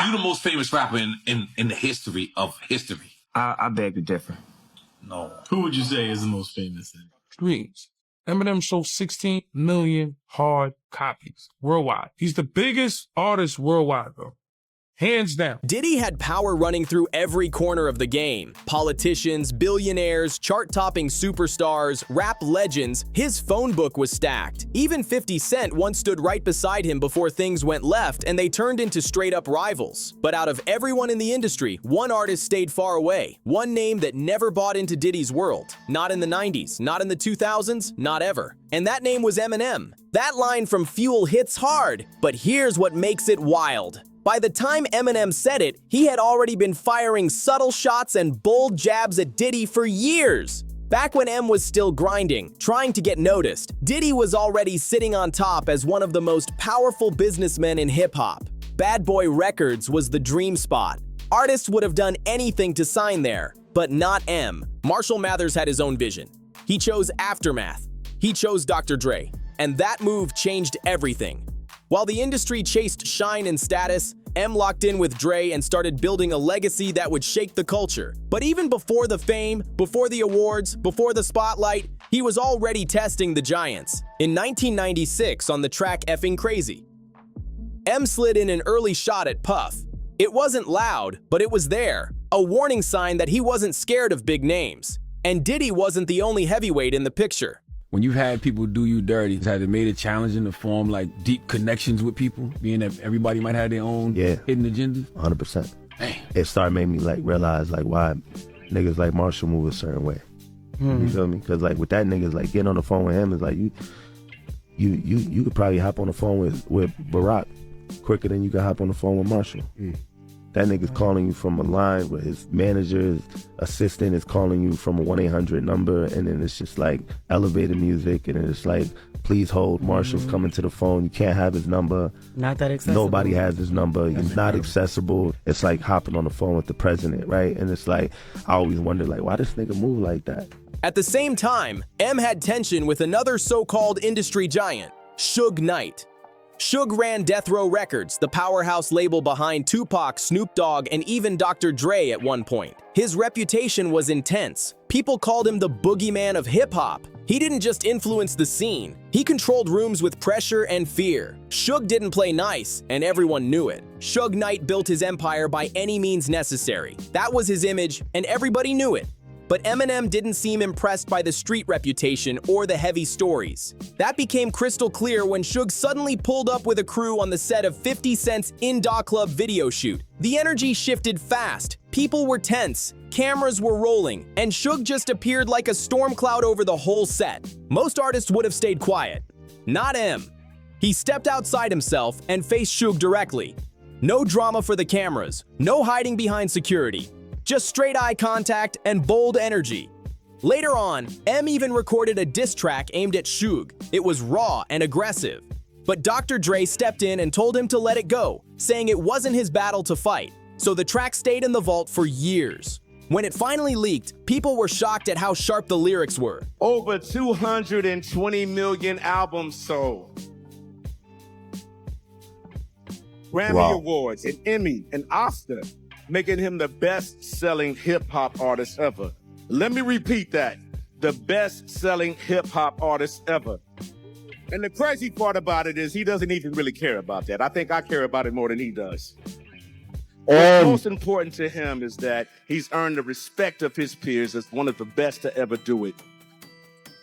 You the most famous rapper in the history of history. I beg to differ. No. Who would you say is the most famous? Streams. Eminem sold 16 million hard copies worldwide. He's the biggest artist worldwide, bro. Hands down. Diddy had power running through every corner of the game. Politicians, billionaires, chart-topping superstars, rap legends, his phone book was stacked. Even 50 Cent once stood right beside him before things went left and they turned into straight-up rivals. But out of everyone in the industry, one artist stayed far away. One name that never bought into Diddy's world. Not in the 90s, not in the 2000s, not ever. And that name was Eminem. That line from Fuel hits hard, but here's what makes it wild. By the time Eminem said it, he had already been firing subtle shots and bold jabs at Diddy for years. Back when M was still grinding, trying to get noticed, Diddy was already sitting on top as one of the most powerful businessmen in hip-hop. Bad Boy Records was the dream spot. Artists would have done anything to sign there, but not M. Marshall Mathers had his own vision. He chose Aftermath. He chose Dr. Dre. And that move changed everything. While the industry chased shine and status, M locked in with Dre and started building a legacy that would shake the culture. But even before the fame, before the awards, before the spotlight, he was already testing the giants. In 1996, on the track Effing Crazy, M slid in an early shot at Puff. It wasn't loud, but it was there, a warning sign that he wasn't scared of big names. And Diddy wasn't the only heavyweight in the picture. When you've had people do you dirty, has it made it challenging to form like deep connections with people, being that everybody might have their own hidden agendas? 100%. It started making me like realize like why niggas like Marshall move a certain way. You feel me? Because like with that niggas like getting on the phone with him is like you could probably hop on the phone with Barack quicker than you could hop on the phone with Marshall. That nigga's calling you from a line where his manager, his assistant is calling you from a 1-800 number, and then it's just like elevator music, and then it's like, please hold, Marshall's coming to the phone, you can't have his number. Not that accessible. Nobody has his number, he's not accessible. It's like hopping on the phone with the president, right? And it's like, I always wonder like, why this nigga move like that? At the same time, M had tension with another so-called industry giant, Suge Knight. Suge ran Death Row Records, the powerhouse label behind Tupac, Snoop Dogg, and even Dr. Dre at one point. His reputation was intense. People called him the boogeyman of hip-hop. He didn't just influence the scene. He controlled rooms with pressure and fear. Suge didn't play nice, and everyone knew it. Suge Knight built his empire by any means necessary. That was his image, and everybody knew it. But Eminem didn't seem impressed by the street reputation or the heavy stories. That became crystal clear when Suge suddenly pulled up with a crew on the set of 50 Cent's In Da Club video shoot. The energy shifted fast, people were tense, cameras were rolling, and Suge just appeared like a storm cloud over the whole set. Most artists would have stayed quiet. Not M. He stepped outside himself and faced Suge directly. No drama for the cameras, no hiding behind security. Just straight eye contact and bold energy. Later on, M even recorded a diss track aimed at Suge. It was raw and aggressive. But Dr. Dre stepped in and told him to let it go, saying it wasn't his battle to fight. So the track stayed in the vault for years. When it finally leaked, people were shocked at how sharp the lyrics were. Over 220 million albums sold. Grammy Awards, an Emmy, an Oscar, making him the best-selling hip-hop artist ever. Let me repeat that. The best-selling hip-hop artist ever. And the crazy part about it is he doesn't even really care about that. I think I care about it more than he does. What's most important to him is that he's earned the respect of his peers as one of the best to ever do it.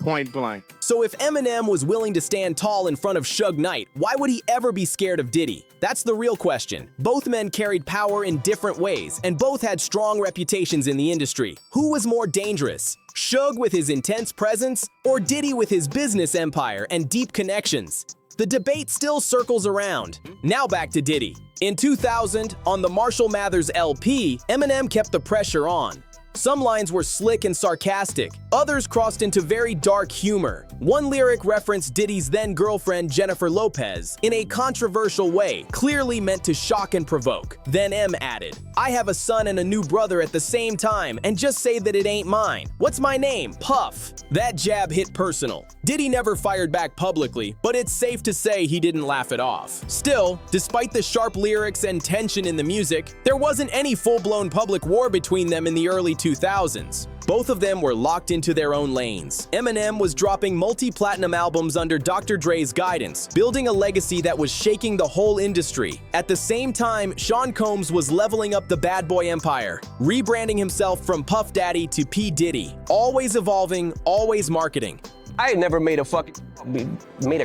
Point blank. So if Eminem was willing to stand tall in front of Suge Knight, why would he ever be scared of Diddy? That's the real question. Both men carried power in different ways, and both had strong reputations in the industry. Who was more dangerous? Suge with his intense presence, or Diddy with his business empire and deep connections? The debate still circles around. Now back to Diddy. In 2000, on the Marshall Mathers LP, Eminem kept the pressure on. Some lines were slick and sarcastic, others crossed into very dark humor. One lyric referenced Diddy's then-girlfriend Jennifer Lopez in a controversial way, clearly meant to shock and provoke. Then M added, I have a son and a new brother at the same time and just say that it ain't mine. What's my name? Puff. That jab hit personal. Diddy never fired back publicly, but it's safe to say he didn't laugh it off. Still, despite the sharp lyrics and tension in the music, there wasn't any full-blown public war between them in the early 2000s. Both of them were locked into their own lanes. Eminem was dropping multi-platinum albums under Dr. Dre's guidance, building a legacy that was shaking the whole industry. At the same time, Sean Combs was leveling up the bad boy empire, rebranding himself from Puff Daddy to P. Diddy, always evolving, always marketing. I had never made a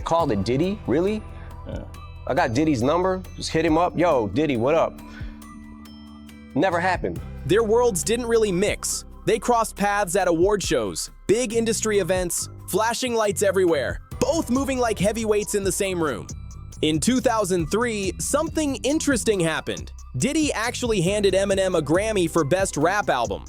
call to Diddy, really? Yeah. I got Diddy's number, just hit him up. Yo, Diddy, what up? Never happened. Their worlds didn't really mix. They crossed paths at award shows, big industry events, flashing lights everywhere, both moving like heavyweights in the same room. In 2003, something interesting happened. Diddy actually handed Eminem a Grammy for Best Rap Album.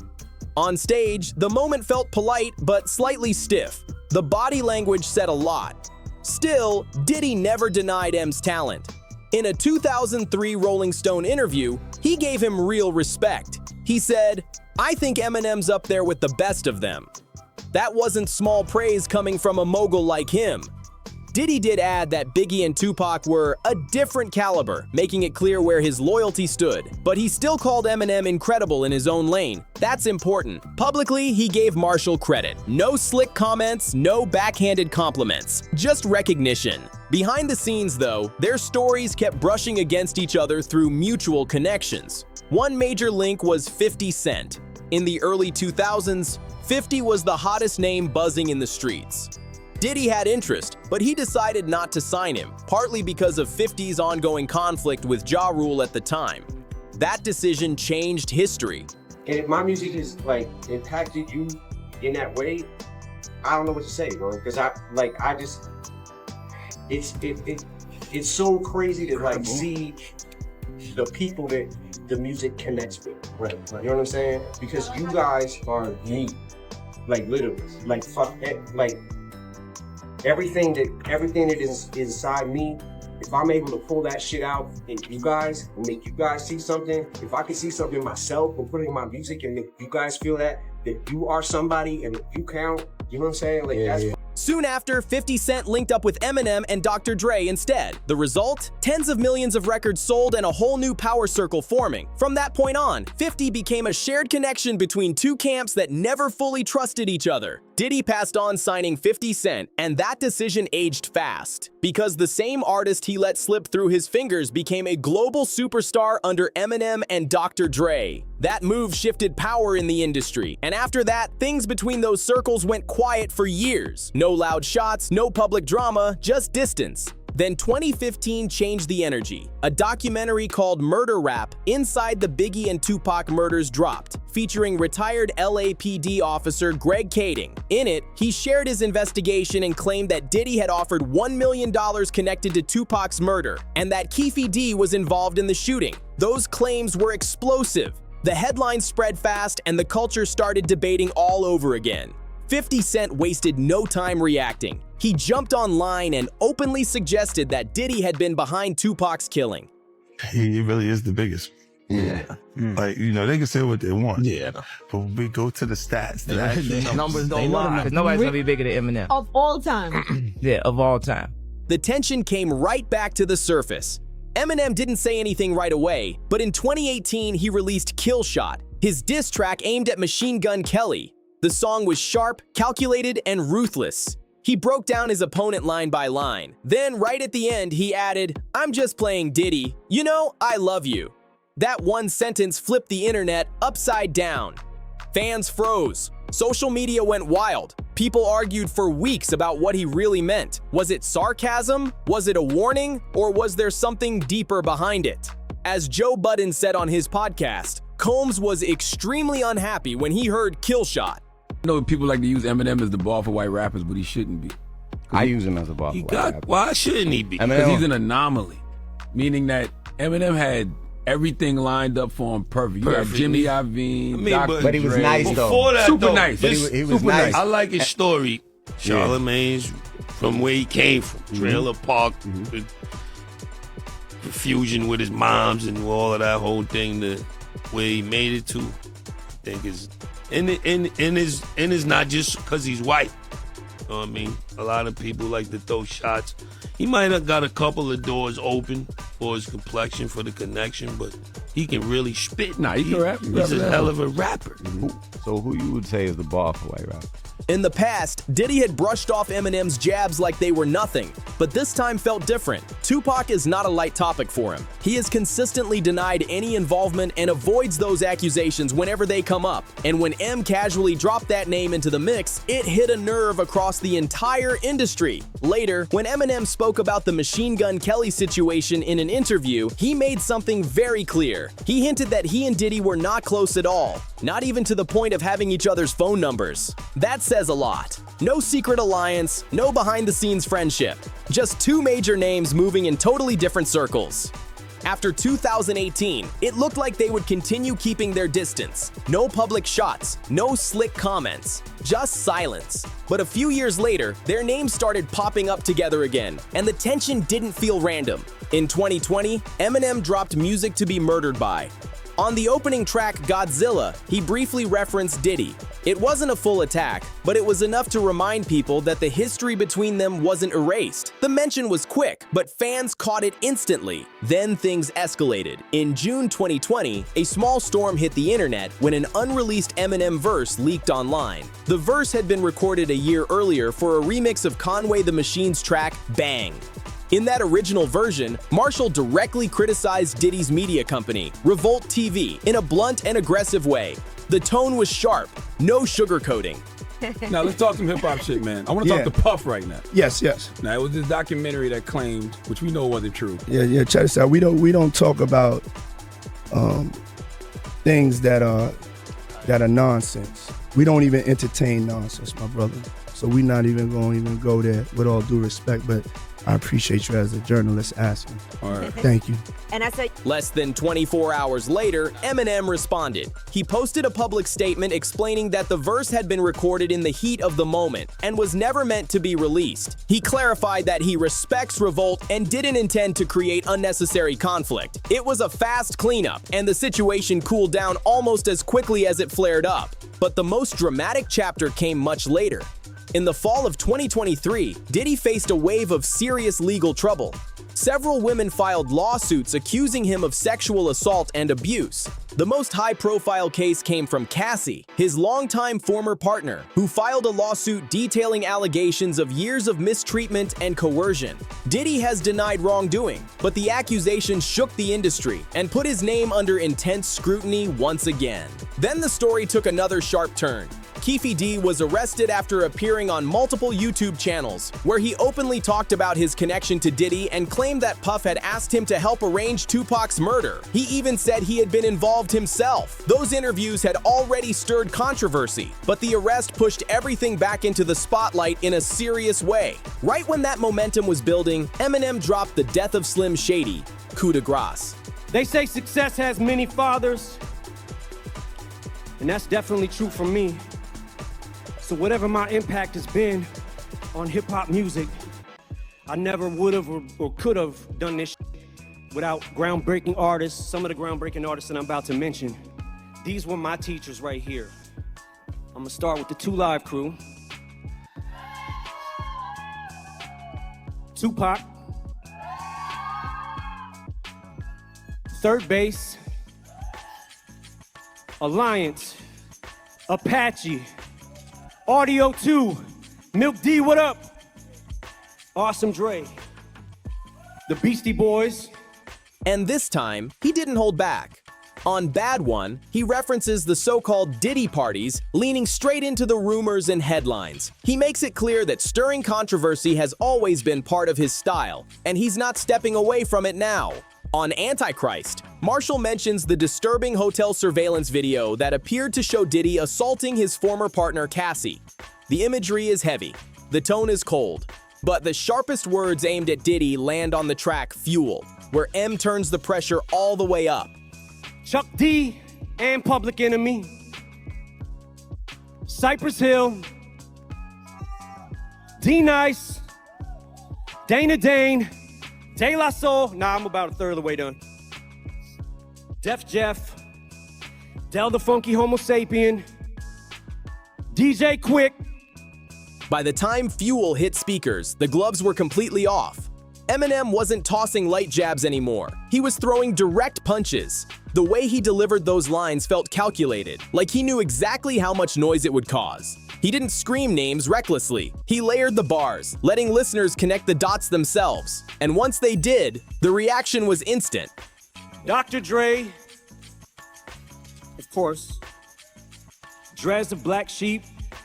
On stage, the moment felt polite but slightly stiff. The body language said a lot. Still, Diddy never denied M's talent. In a 2003 Rolling Stone interview, he gave him real respect. He said, "I think Eminem's up there with the best of them." That wasn't small praise coming from a mogul like him. Diddy did add that Biggie and Tupac were a different caliber, making it clear where his loyalty stood. But he still called Eminem incredible in his own lane. That's important. Publicly, he gave Marshall credit. No slick comments, no backhanded compliments, just recognition. Behind the scenes, though, their stories kept brushing against each other through mutual connections. One major link was 50 Cent. In the early 2000s, 50 was the hottest name buzzing in the streets. Diddy had interest, but he decided not to sign him, partly because of 50's ongoing conflict with Ja Rule at the time. That decision changed history. And if my music is like impacted you in that way, I don't know what to say, bro. Because it's so crazy to like see the people that the music connects with. Right. You know what I'm saying? Because you guys are me, like literally, like fuck it, like. Everything that is inside me, if I'm able to pull that shit out in you guys and make you guys see something, if I can see something in myself and put it in my music and if you guys feel that you are somebody and if you count, you know what I'm saying? Like that's. Soon after, 50 Cent linked up with Eminem and Dr. Dre instead. The result? Tens of millions of records sold and a whole new power circle forming. From that point on, 50 became a shared connection between two camps that never fully trusted each other. Diddy passed on signing 50 Cent, and that decision aged fast. Because the same artist he let slip through his fingers became a global superstar under Eminem and Dr. Dre. That move shifted power in the industry, and after that, things between those circles went quiet for years. No loud shots, no public drama, just distance. Then 2015 changed the energy. A documentary called Murder Rap, Inside the Biggie and Tupac Murders dropped, featuring retired LAPD officer Greg Kading. In it, he shared his investigation and claimed that Diddy had offered $1 million connected to Tupac's murder, and that Keefe D was involved in the shooting. Those claims were explosive. The headlines spread fast, and the culture started debating all over again. 50 Cent wasted no time reacting. He jumped online and openly suggested that Diddy had been behind Tupac's killing. He really is the biggest. Yeah. Like, you know, they can say what they want. Yeah. But when we go to the stats, the actual numbers don't lie. Because nobody's going to be bigger than Eminem. Of all time. Yeah, of all time. The tension came right back to the surface. Eminem didn't say anything right away, but in 2018, he released Kill Shot, his diss track aimed at Machine Gun Kelly. The song was sharp, calculated, and ruthless. He broke down his opponent line by line. Then, right at the end, he added, "I'm just playing Diddy. You know, I love you." That one sentence flipped the internet upside down. Fans froze. Social media went wild. People argued for weeks about what he really meant. Was it sarcasm? Was it a warning? Or was there something deeper behind it? As Joe Budden said on his podcast, Combs was extremely unhappy when he heard Kill Shot. I know people like to use Eminem as the bar for white rappers, but he shouldn't be. I use him as a bar for white rappers. Why shouldn't he be? Because he's an anomaly, meaning that Eminem had everything lined up for him perfect. You got Jimmy Iovine, Dr. But he was Dre. nice though. Before that, Super though, nice. But he was nice. I like his story, Charlemagne's, from where he came from. Trailer park, the fusion with his moms and all of that whole thing. where he made it to, I think is, and it's not just because he's white. You know what I mean? A lot of people like to throw shots. He might have got a couple of doors open for his complexion, for the connection, but he can really spit. Nah, he can rap. He's a hell of a rapper. So who you would say is the bar for white rap? In the past, Diddy had brushed off Eminem's jabs like they were nothing, but this time felt different. Tupac is not a light topic for him. He has consistently denied any involvement and avoids those accusations whenever they come up. And when M casually dropped that name into the mix, it hit a nerve across the entire industry. Later, when Eminem spoke about the Machine Gun Kelly situation in an interview, he made something very clear. He hinted that he and Diddy were not close at all, not even to the point of having each other's phone numbers. That says a lot. No secret alliance, no behind-the-scenes friendship. Just two major names moving in totally different circles. After 2018, it looked like they would continue keeping their distance. No public shots, no slick comments, just silence. But a few years later, their names started popping up together again, and the tension didn't feel random. In 2020, Eminem dropped Music to Be Murdered By. On the opening track, Godzilla, he briefly referenced Diddy. It wasn't a full attack, but it was enough to remind people that the history between them wasn't erased. The mention was quick, but fans caught it instantly. Then things escalated. In June 2020, a small storm hit the internet when an unreleased Eminem verse leaked online. The verse had been recorded a year earlier for a remix of Conway the Machine's track, Bang. In that original version, Marshall directly criticized Diddy's media company, Revolt TV, in a blunt and aggressive way. The tone was sharp, no sugarcoating. Now let's talk some hip-hop shit, man. I want to talk to Puff right now. Yes. Now, it was this documentary that claimed, which we know wasn't true. Yeah, check this out. We don't talk about things that are nonsense. We don't even entertain nonsense, my brother. So we're not even going to go there, with all due respect, but I appreciate you as a journalist asking. All right. Thank you. And I said, Less than 24 hours later, Eminem responded. He posted a public statement explaining that the verse had been recorded in the heat of the moment and was never meant to be released. He clarified that he respects Revolt and didn't intend to create unnecessary conflict. It was a fast cleanup, and the situation cooled down almost as quickly as it flared up. But the most dramatic chapter came much later. In the fall of 2023, Diddy faced a wave of serious legal trouble. Several women filed lawsuits accusing him of sexual assault and abuse. The most high-profile case came from Cassie, his longtime former partner, who filed a lawsuit detailing allegations of years of mistreatment and coercion. Diddy has denied wrongdoing, but the accusations shook the industry and put his name under intense scrutiny once again. Then the story took another sharp turn. Keefe D was arrested after appearing on multiple YouTube channels, where he openly talked about his connection to Diddy and claimed that Puff had asked him to help arrange Tupac's murder. He even said he had been involved himself. Those interviews had already stirred controversy, but the arrest pushed everything back into the spotlight in a serious way. Right when that momentum was building, Eminem dropped the Death of Slim Shady, coup de grace. They say success has many fathers, and that's definitely true for me. So whatever my impact has been on hip-hop music, I never would have or could have done this without groundbreaking artists, some of the groundbreaking artists that I'm about to mention. These were my teachers right here. I'm gonna start with the 2 Live crew. Tupac. Third Base. Alliance. Apache. Audio 2, Milk D, what up? Awesome Dre, the Beastie Boys. And this time, he didn't hold back. On Bad One, he references the so-called Diddy parties, leaning straight into the rumors and headlines. He makes it clear that stirring controversy has always been part of his style, and he's not stepping away from it now. On Antichrist, Marshall mentions the disturbing hotel surveillance video that appeared to show Diddy assaulting his former partner Cassie. The imagery is heavy, the tone is cold, but the sharpest words aimed at Diddy land on the track Fuel, where M turns the pressure all the way up. Chuck D and Public Enemy. Cypress Hill. D-Nice. Dana Dane. De La Soul. Nah, I'm about a third of the way done. Def Jeff. Del the Funky Homo Sapien, DJ Quick. By the time Fuel hit speakers, the gloves were completely off. Eminem wasn't tossing light jabs anymore. He was throwing direct punches. The way he delivered those lines felt calculated, like he knew exactly how much noise it would cause. He didn't scream names recklessly. He layered the bars, letting listeners connect the dots themselves. And once they did, the reaction was instant. Dr. Dre, of course. Drez the Black Sheep,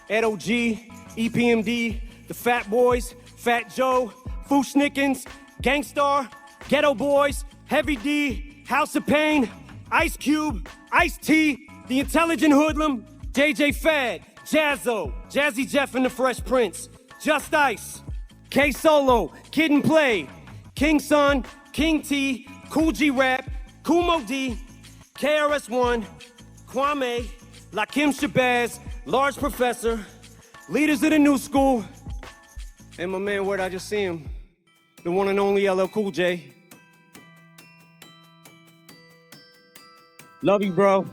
Ed O.G., EPMD, the Fat Boys, Fat Joe, Fushnikins, Gangstar, Ghetto Boys, Heavy D, House of Pain, Ice Cube, Ice-T, The Intelligent Hoodlum, JJ Fad, Jazzo, Jazzy Jeff and the Fresh Prince, Just Ice, K-Solo, Kid and Play, King Son, King T, Cool G Rap, Kumo D, KRS-One, Kwame, Lakim Shabazz, Large Professor, Leaders of the New School, and my man, where'd I just see him? The one and only LL Cool J. Love you, bro.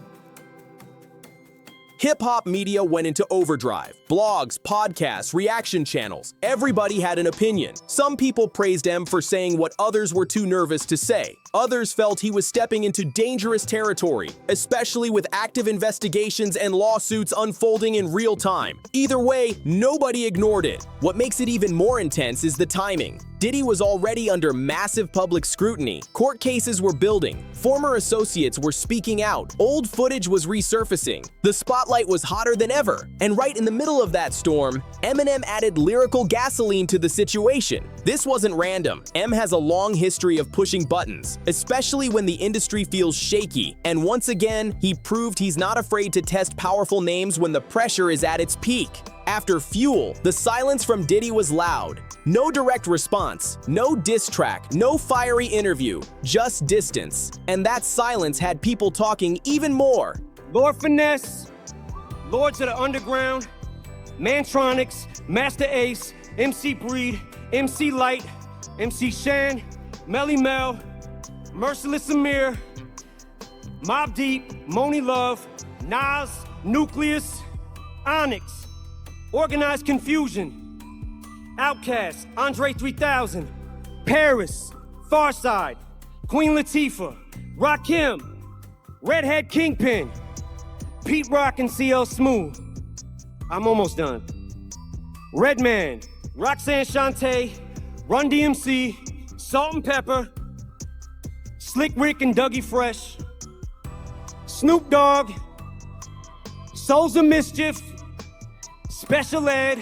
Hip-hop media went into overdrive. Blogs, podcasts, reaction channels. Everybody had an opinion. Some people praised M for saying what others were too nervous to say. Others felt he was stepping into dangerous territory, especially with active investigations and lawsuits unfolding in real time. Either way, nobody ignored it. What makes it even more intense is the timing. Diddy was already under massive public scrutiny. Court cases were building. Former associates were speaking out. Old footage was resurfacing. The spotlight was hotter than ever. And right in the middle of that storm, Eminem added lyrical gasoline to the situation. This wasn't random. M has a long history of pushing buttons, especially when the industry feels shaky. And once again, he proved he's not afraid to test powerful names when the pressure is at its peak. After Fuel, the silence from Diddy was loud. No direct response, no diss track, no fiery interview, just distance. And that silence had people talking even more. Lord Finesse, Lords of the Underground, Mantronics, Master Ace, MC Breed, MC Light, MC Shan, Melly Mel, Merciless Amir, Mobb Deep, Moni Love, Nas, Nucleus, Onyx, Organized Confusion, Outkast, Andre 3000, Paris, Farside, Queen Latifah, Rakim, Redhead Kingpin, Pete Rock and CL Smooth. I'm almost done. Redman, Roxanne Shante, Run DMC, Salt and Pepper, Slick Rick and Dougie Fresh, Snoop Dogg, Souls of Mischief, Special Ed,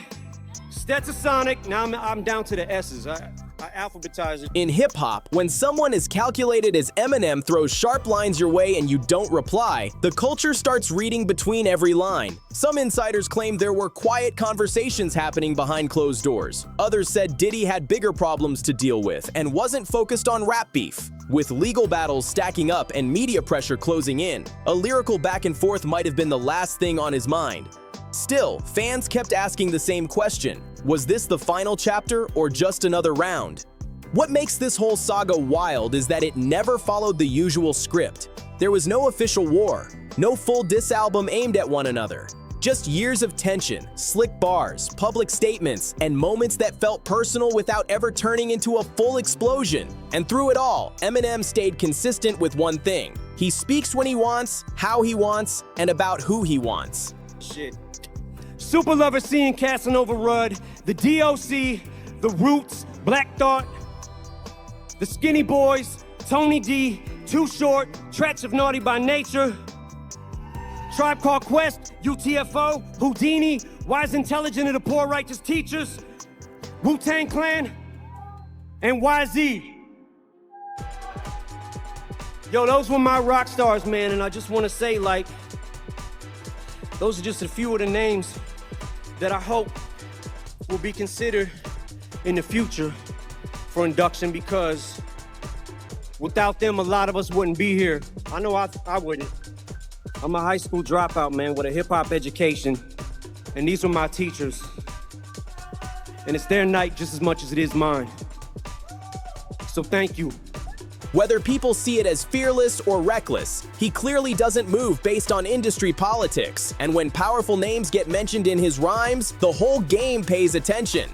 Stetsasonic. Now I'm down to the S's. I alphabetize it. In hip-hop, when someone as calculated as Eminem throws sharp lines your way and you don't reply, the culture starts reading between every line. Some insiders claim there were quiet conversations happening behind closed doors. Others said Diddy had bigger problems to deal with and wasn't focused on rap beef. With legal battles stacking up and media pressure closing in, a lyrical back and forth might have been the last thing on his mind. Still, fans kept asking the same question. Was this the final chapter or just another round? What makes this whole saga wild is that it never followed the usual script. There was no official war, no full diss album aimed at one another. Just years of tension, slick bars, public statements, and moments that felt personal without ever turning into a full explosion. And through it all, Eminem stayed consistent with one thing. He speaks when he wants, how he wants, and about who he wants. Shit. Super Lover C and Casanova Rudd, the DOC, The Roots, Black Thought, the Skinny Boys, Tony D, Too Short, Tretch of Naughty by Nature, Tribe Called Quest, UTFO, Houdini, Wise Intelligent of the Poor Righteous Teachers, Wu-Tang Clan, and YZ. Yo, those were my rock stars, man, and I just want to say, like, those are just a few of the names that I hope will be considered in the future for induction, because without them, a lot of us wouldn't be here. I know I wouldn't. I'm a high school dropout, man, with a hip-hop education, and these were my teachers. And it's their night just as much as it is mine. So thank you. Whether people see it as fearless or reckless, he clearly doesn't move based on industry politics, and when powerful names get mentioned in his rhymes, the whole game pays attention.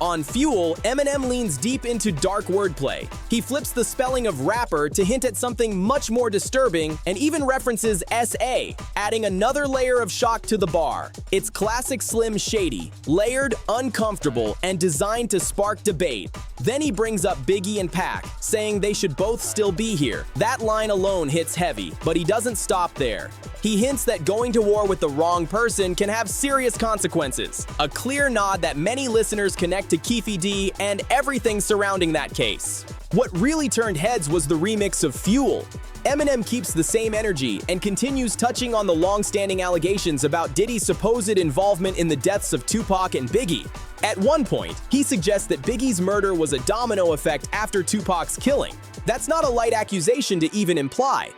On Fuel, Eminem leans deep into dark wordplay. He flips the spelling of rapper to hint at something much more disturbing and even references SA, adding another layer of shock to the bar. It's classic Slim Shady, layered, uncomfortable, and designed to spark debate. Then he brings up Biggie and Pac, saying they should both still be here. That line alone hits heavy, but he doesn't stop there. He hints that going to war with the wrong person can have serious consequences, a clear nod that many listeners connect to Keefe D and everything surrounding that case. What really turned heads was the remix of Fuel. Eminem keeps the same energy and continues touching on the long-standing allegations about Diddy's supposed involvement in the deaths of Tupac and Biggie. At one point, he suggests that Biggie's murder was a domino effect after Tupac's killing. That's not a light accusation to even imply.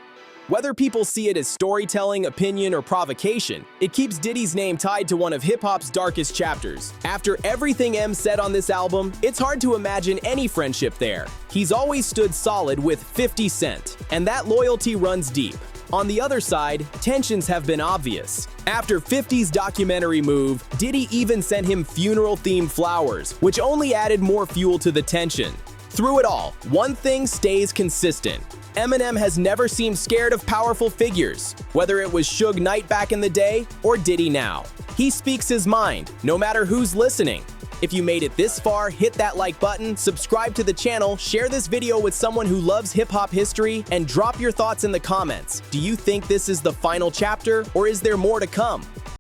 Whether people see it as storytelling, opinion, or provocation, it keeps Diddy's name tied to one of hip-hop's darkest chapters. After everything M said on this album, it's hard to imagine any friendship there. He's always stood solid with 50 Cent, and that loyalty runs deep. On the other side, tensions have been obvious. After 50's documentary move, Diddy even sent him funeral-themed flowers, which only added more fuel to the tension. Through it all, one thing stays consistent. Eminem has never seemed scared of powerful figures, whether it was Suge Knight back in the day or Diddy now. He speaks his mind, no matter who's listening. If you made it this far, hit that like button, subscribe to the channel, share this video with someone who loves hip-hop history, and drop your thoughts in the comments. Do you think this is the final chapter, or is there more to come?